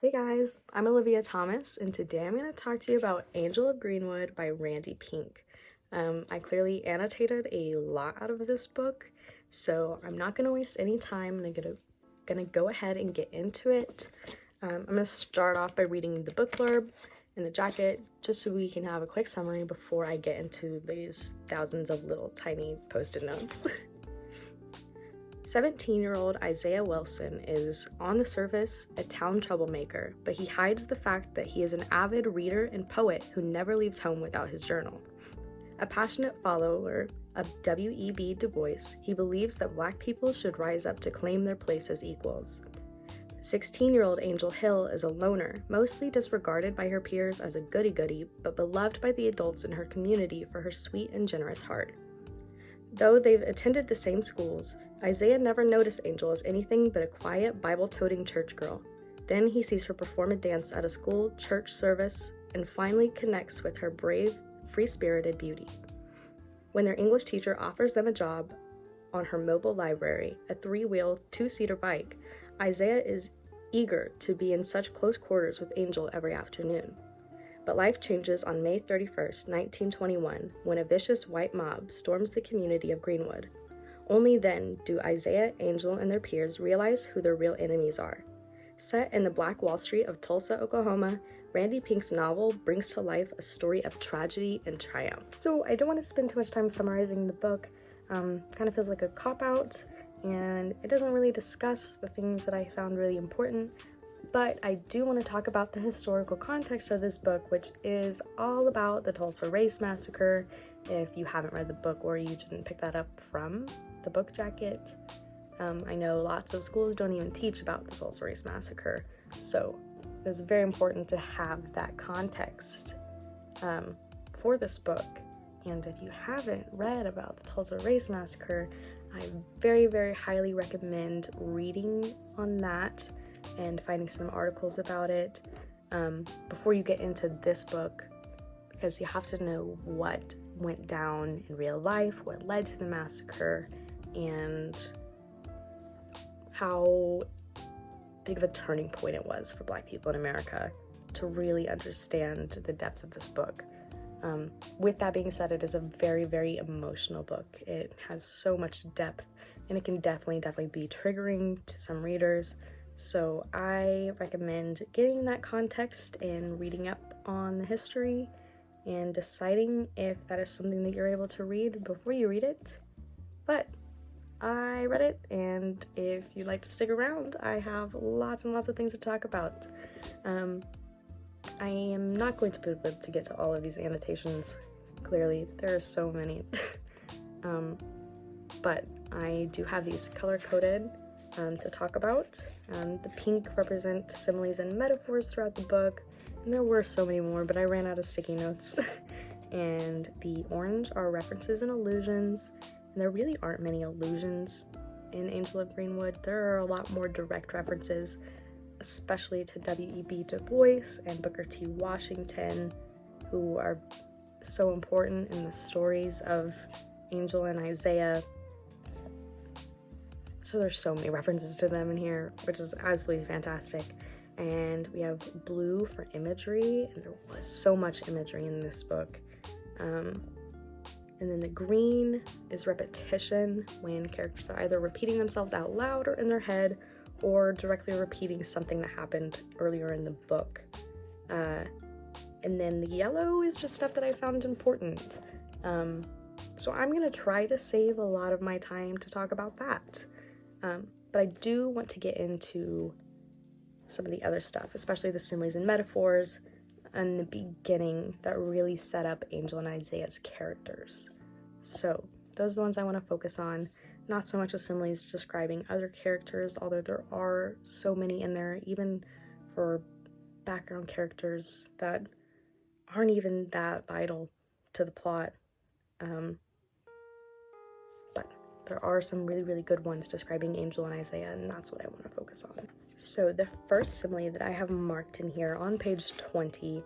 Hey guys, I'm Olivia Thomas, and today I'm going to talk to you about Angel of Greenwood by Randy Pink. I clearly annotated a lot out of this book, so I'm not going to waste any time. I'm gonna go ahead and get into it. I'm going to start off by reading the book blurb and the jacket, just so we can have a quick summary before I get into these thousands of little tiny post-it notes. 17-year-old Isaiah Wilson is, on the surface, a town troublemaker, but he hides the fact that he is an avid reader and poet who never leaves home without his journal. A passionate follower of W.E.B. Du Bois, he believes that Black people should rise up to claim their place as equals. 16-year-old Angel Hill is a loner, mostly disregarded by her peers as a goody-goody, but beloved by the adults in her community for her sweet and generous heart. Though they've attended the same schools, Isaiah never noticed Angel as anything but a quiet, Bible-toting church girl. Then he sees her perform a dance at a school church service and finally connects with her brave, free-spirited beauty. When their English teacher offers them a job on her mobile library, a three-wheel, two-seater bike, Isaiah is eager to be in such close quarters with Angel every afternoon. But life changes on May 31st, 1921, when a vicious white mob storms the community of Greenwood. Only then do Isaiah, Angel, and their peers realize who their real enemies are. Set in the Black Wall Street of Tulsa, Oklahoma, Randy Pink's novel brings to life a story of tragedy and triumph. So I don't want to spend too much time summarizing the book. Kind of feels like a cop-out, and it doesn't really discuss the things that I found really important. But I do want to talk about the historical context of this book, which is all about the Tulsa Race Massacre. If you haven't read the book or you didn't pick that up from the book jacket, I know lots of schools don't even teach about the Tulsa Race Massacre, so it's very important to have that context for this book. And if you haven't read about the Tulsa Race Massacre, I very, very highly recommend reading on that and finding some articles about it before you get into this book, because you have to know what went down in real life, what led to the massacre, and how big of a turning point it was for Black people in America to really understand the depth of this book. With that being said, it is a very, very emotional book. It has so much depth, and it can definitely be triggering to some readers. So I recommend getting that context and reading up on the history and deciding if that is something that you're able to read before you read it. But I read it, and if you'd like to stick around, I have lots and lots of things to talk about. I am not going to be able to get to all of these annotations. Clearly, there are so many. But I do have these color-coded to talk about. The pink represent similes and metaphors throughout the book, and there were so many more, but I ran out of sticky notes. And the orange are references and allusions, and there really aren't many allusions in Angel of Greenwood. There are a lot more direct references, especially to W.E.B. Du Bois and Booker T. Washington, who are so important in the stories of Angel and Isaiah. So there's so many references to them in here, which is absolutely fantastic. And we have blue for imagery, and there was so much imagery in this book. And then the green is repetition, when characters are either repeating themselves out loud or in their head, or directly repeating something that happened earlier in the book. And then the yellow is just stuff that I found important. So I'm gonna try to save a lot of my time to talk about that. But I do want to get into some of the other stuff, especially the similes and metaphors in the beginning that really set up Angel and Isaiah's characters. So those are the ones I want to focus on, not so much the similes describing other characters, although there are so many in there, even for background characters that aren't even that vital to the plot. But there are some really, really good ones describing Angel and Isaiah, and that's what I want to focus on. So the first simile that I have marked in here on page 20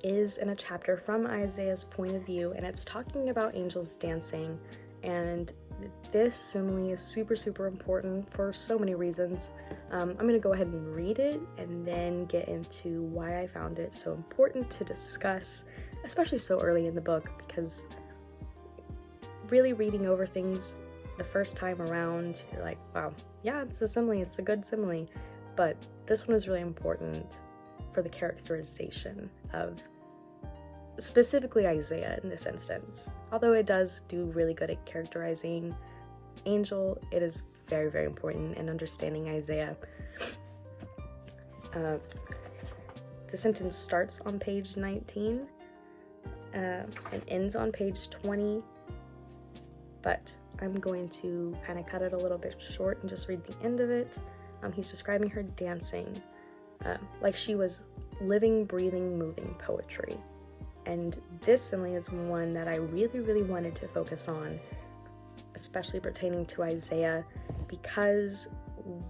is in a chapter from Isaiah's point of view, and it's talking about Angel's dancing, and this simile is super, super important for so many reasons. I'm going to go ahead and read it and then get into why I found it so important to discuss, especially so early in the book, because really reading over things the first time around, you're like, wow, yeah, it's a simile, it's a good simile. But this one is really important for the characterization of specifically Isaiah in this instance. Although it does do really good at characterizing Angel, it is very, very important in understanding Isaiah. The sentence starts on page 19 and ends on page 20, but I'm going to kind of cut it a little bit short and just read the end of it. He's describing her dancing like she was living, breathing, moving poetry. And this simile is one that I really, really wanted to focus on, especially pertaining to Isaiah, because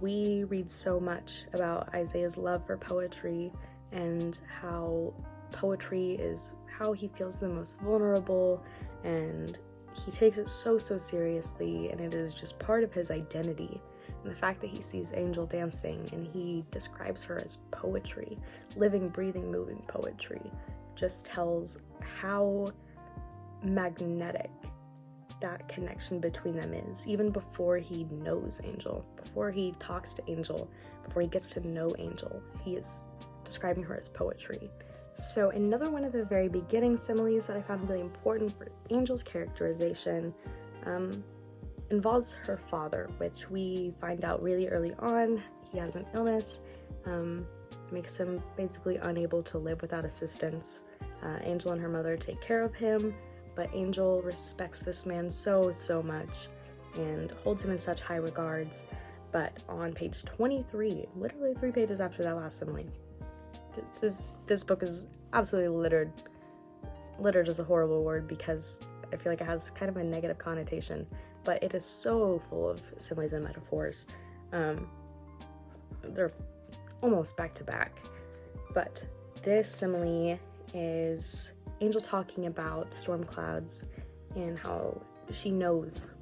we read so much about Isaiah's love for poetry and how poetry is how he feels the most vulnerable, and he takes it so, so seriously, and it is just part of his identity. And the fact that he sees Angel dancing and he describes her as poetry, living, breathing, moving poetry, just tells how magnetic that connection between them is, even before he knows Angel, before he talks to Angel, before he gets to know Angel, he is describing her as poetry. So another one of the very beginning similes that I found really important for Angel's characterization involves her father, which we find out really early on. He has an illness, makes him basically unable to live without assistance. Angel and her mother take care of him, but Angel respects this man so, so much and holds him in such high regards. But on page 23, literally 3 pages after that last simile, this book is absolutely littered. Littered is a horrible word because I feel like it has kind of a negative connotation, but it is so full of similes and metaphors. They're almost back to back. But this simile is Angel talking about storm clouds and how she knows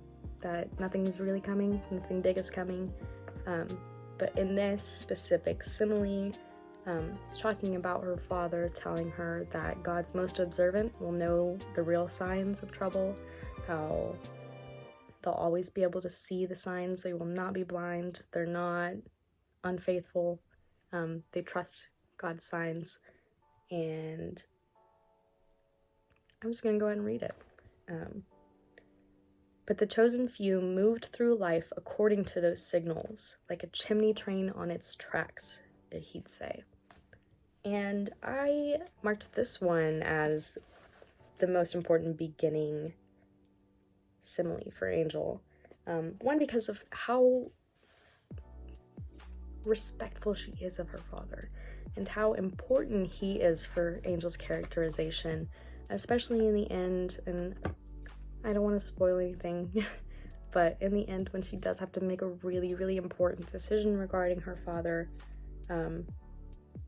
that nothing's really coming, nothing big is coming. But in this specific simile, it's talking about her father telling her that God's most observant will know the real signs of trouble, how they'll always be able to see the signs, they will not be blind, they're not unfaithful, they trust God's signs. And I'm just going to go ahead and read it. But the chosen few moved through life according to those signals, like a chimney train on its tracks, he'd say. And I marked this one as the most important beginning simile for Angel. One, because of how respectful she is of her father and how important he is for Angel's characterization, especially in the end. And I don't want to spoil anything, but in the end, when she does have to make a really, really important decision regarding her father,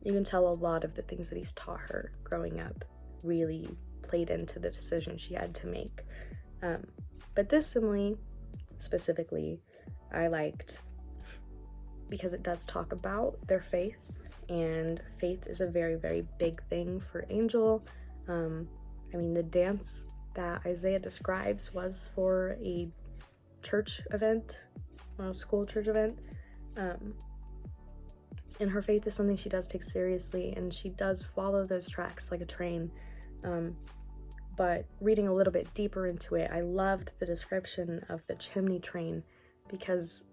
you can tell a lot of the things that he's taught her growing up really played into the decision she had to make. But this simile, specifically, I liked because it does talk about their faith, and faith is a very, very big thing for Angel. I mean, the dance that Isaiah describes was for a church event, a school church event. And her faith is something she does take seriously, and she does follow those tracks like a train. But reading a little bit deeper into it, I loved the description of the chimney train, because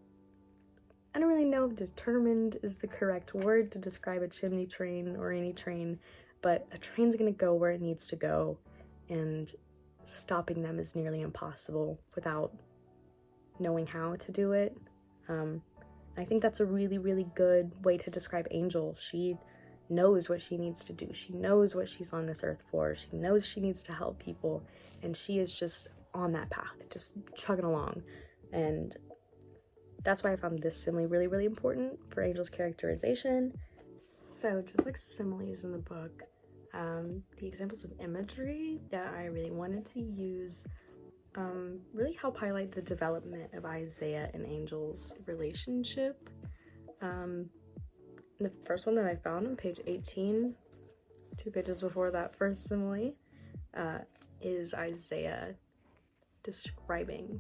I don't really know if determined is the correct word to describe a chimney train or any train, but a train's gonna go where it needs to go, and stopping them is nearly impossible without knowing how to do it. I think that's a really, really good way to describe Angel. She knows what she needs to do. She knows what she's on this earth for. She knows she needs to help people, and she is just on that path, just chugging along. And that's why I found this simile really, really important for Angel's characterization. So just like similes in the book, the examples of imagery that I really wanted to use really help highlight the development of Isaiah and Angel's relationship. The first one that I found on page 18, 2 pages before that first simile, is Isaiah describing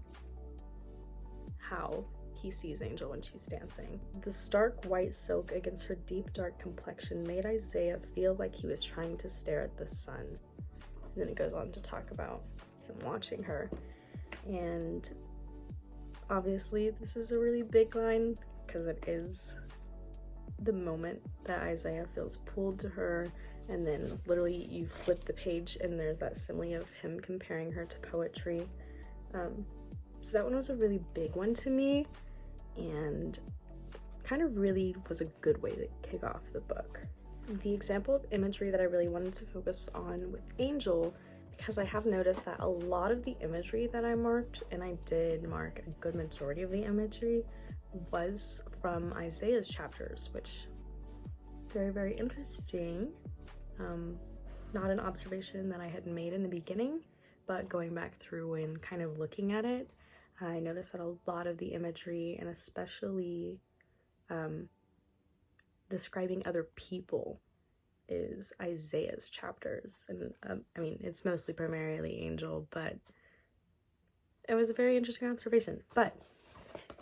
how he sees Angel when she's dancing. The stark white silk against her deep dark complexion made Isaiah feel like he was trying to stare at the sun. And then it goes on to talk about him watching her. And obviously this is a really big line because it is the moment that Isaiah feels pulled to her, and then literally you flip the page and there's that simile of him comparing her to poetry. So that one was a really big one to me, and kind of really was a good way to kick off the book. The example of imagery that I really wanted to focus on with Angel, because I have noticed that a lot of the imagery that I marked, and I did mark a good majority of the imagery, was from Isaiah's chapters, which very, very interesting. Not an observation that I had made in the beginning, but going back through and kind of looking at it, I noticed that a lot of the imagery, and especially describing other people, is Isaiah's chapters. And I mean, it's mostly primarily Angel, but it was a very interesting observation. But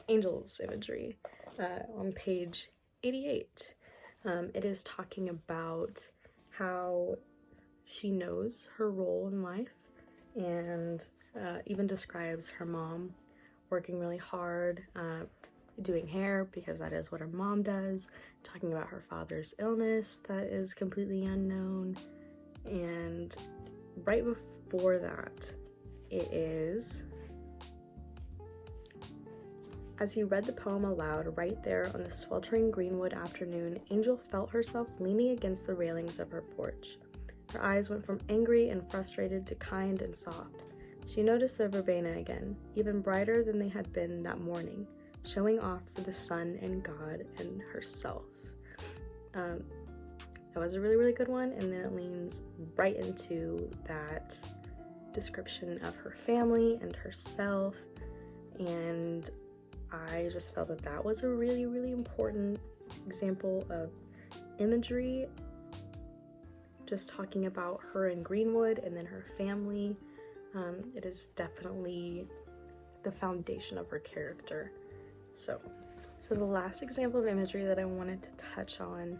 Angel's imagery on page 88, it is talking about how she knows her role in life, and even describes her mom working really hard, doing hair because that is what her mom does, talking about her father's illness that is completely unknown. And right before that, it is, as he read the poem aloud right there on the sweltering Greenwood afternoon, Angel felt herself leaning against the railings of her porch. Her eyes went from angry and frustrated to kind and soft. She noticed their verbena again, even brighter than they had been that morning, showing off for the sun and God and herself. That was a really, really good one, and then it leans right into that description of her family and herself, and I just felt that that was a really, really important example of imagery, just talking about her in Greenwood and then her family. It is definitely the foundation of her character. So the last example of imagery that I wanted to touch on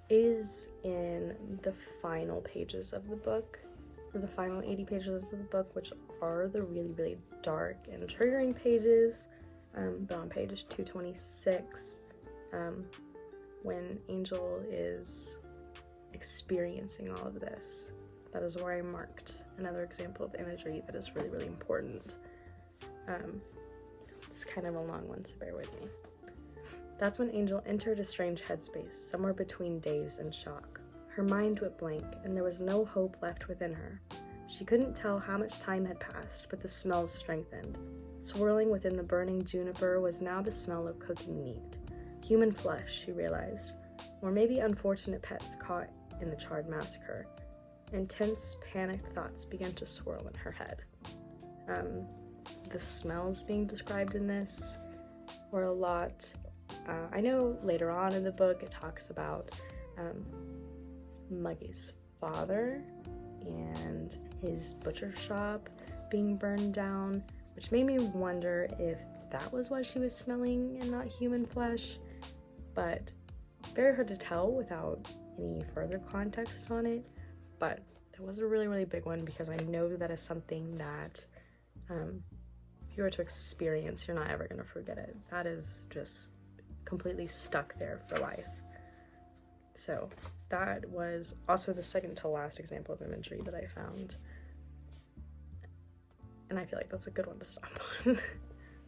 is in the final pages of the book, or the final 80 pages of the book, which are the really, really dark and triggering pages. But on page 226, when Angel is experiencing all of this, that is where I marked another example of imagery that is really, really important. It's kind of a long one, so bear with me. That's when Angel entered a strange headspace, somewhere between daze and shock. Her mind went blank, and there was no hope left within her. She couldn't tell how much time had passed, but the smells strengthened. Swirling within the burning juniper was now the smell of cooking meat. Human flesh, she realized, or maybe unfortunate pets caught in the charred massacre. Intense, panicked thoughts began to swirl in her head. The smells being described in this were a lot. I know later on in the book it talks about Muggy's father and his butcher shop being burned down, which made me wonder if that was what she was smelling and not human flesh, but very hard to tell without any further context on it. But that was a really, really big one, because I know that is something that if you were to experience, you're not ever going to forget it. That is just completely stuck there for life. So that was also the second to last example of imagery that I found. And I feel like that's a good one to stop on.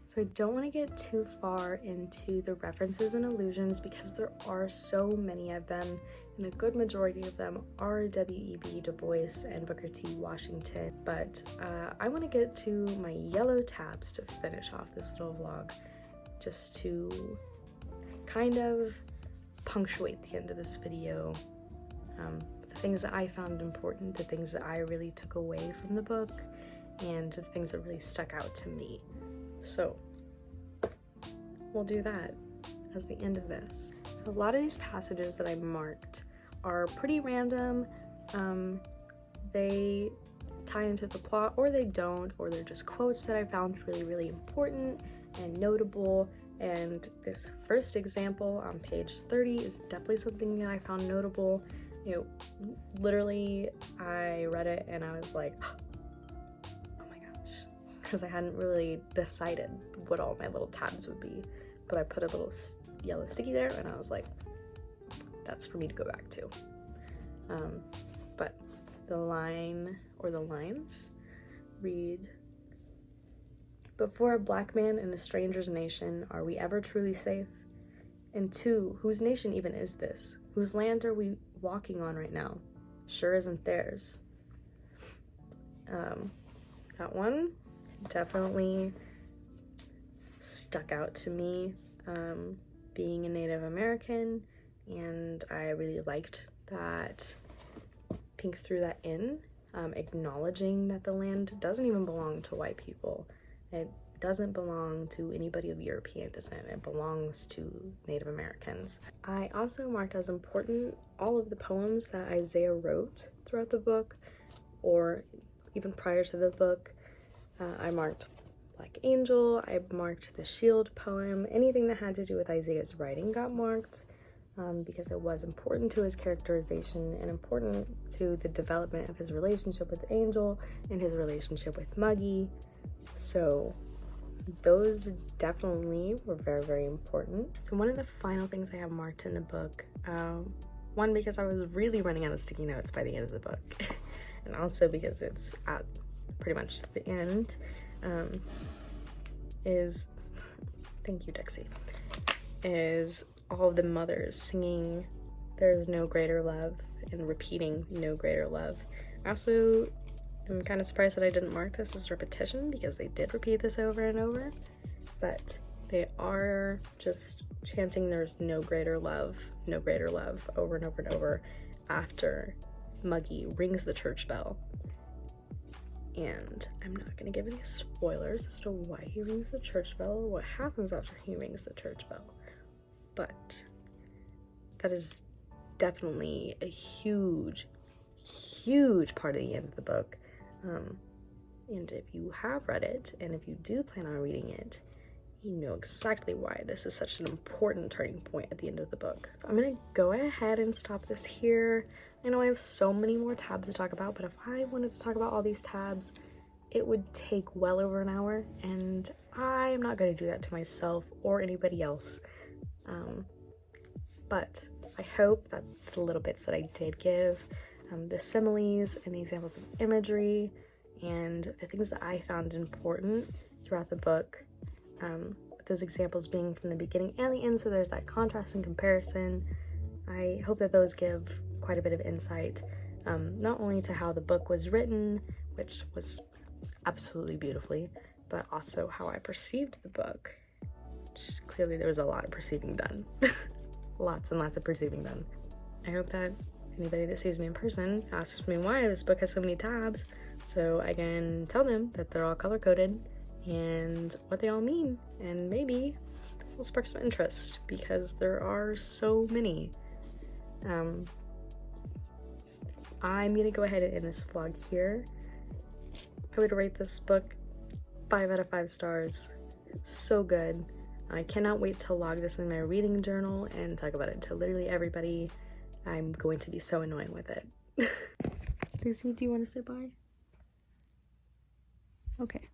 So I don't want to get too far into the references and allusions, because there are so many of them, and a good majority of them are W.E.B. Du Bois and Booker T. Washington. But I want to get to my yellow tabs to finish off this little vlog, just to kind of punctuate the end of this video. The things that I found important, the things that I really took away from the book, and the things that really stuck out to me. So we'll do that as the end of this. So a lot of these passages that I marked are pretty random. They tie into the plot, or they don't, or they're just quotes that I found really, really important and notable. And this first example on page 30 is definitely something that I found notable. You know, literally, I read it and I was like, oh my gosh, because I hadn't really decided what all my little tabs would be, but I put a little yellow sticky there and I was like, that's for me to go back to. But the line, or the lines, read, "Before a black man in a stranger's nation, are we ever truly safe? And two, whose nation even is this? Whose land are we walking on right now? Sure isn't theirs." That one definitely stuck out to me, being a Native American, and I really liked that Pink threw that in, acknowledging that the land doesn't even belong to white people. It doesn't belong to anybody of European descent. It belongs to Native Americans. I also marked as important all of the poems that Isaiah wrote throughout the book, or even prior to the book. I marked Black Angel, I marked the Shield poem. Anything that had to do with Isaiah's writing got marked, because it was important to his characterization and important to the development of his relationship with Angel and his relationship with Muggy. So those definitely were very, very important. So one of the final things I have marked in the book, one, because I was really running out of sticky notes by the end of the book, and also because it's at pretty much the end, is, thank you, Dixie, is all of the mothers singing "There's no greater love" and repeating "no greater love." I also am kind of surprised that I didn't mark this as repetition, because they did repeat this over and over, but they are just chanting "there's no greater love" over and over and over after Muggy rings the church bell. And I'm not going to give any spoilers as to why he rings the church bell or what happens after he rings the church bell, but that is definitely a huge, huge part of the end of the book. And if you have read it, and if you do plan on reading it, you know exactly why this is such an important turning point at the end of the book. So I'm gonna go ahead and stop this here. I know I have so many more tabs to talk about, but if I wanted to talk about all these tabs, it would take well over an hour, and I'm not going to do that to myself or anybody else. But I hope that the little bits that I did give, the similes and the examples of imagery, and the things that I found important throughout the book, those examples being from the beginning and the end, so there's that contrast and comparison. I hope that those give quite a bit of insight, not only to how the book was written, which was absolutely beautifully, but also how I perceived the book, which clearly there was a lot of perceiving done. Lots and lots of perceiving done. I hope that anybody that sees me in person asks me why this book has so many tabs, so I can tell them that they're all color-coded and what they all mean, and maybe will spark some interest, because there are so many. I'm gonna go ahead and end this vlog here. I would rate this book 5 out of 5 stars. So good. I cannot wait to log this in my reading journal and talk about it to literally everybody. I'm going to be so annoying with it. Lucy, do you want to say bye? Okay.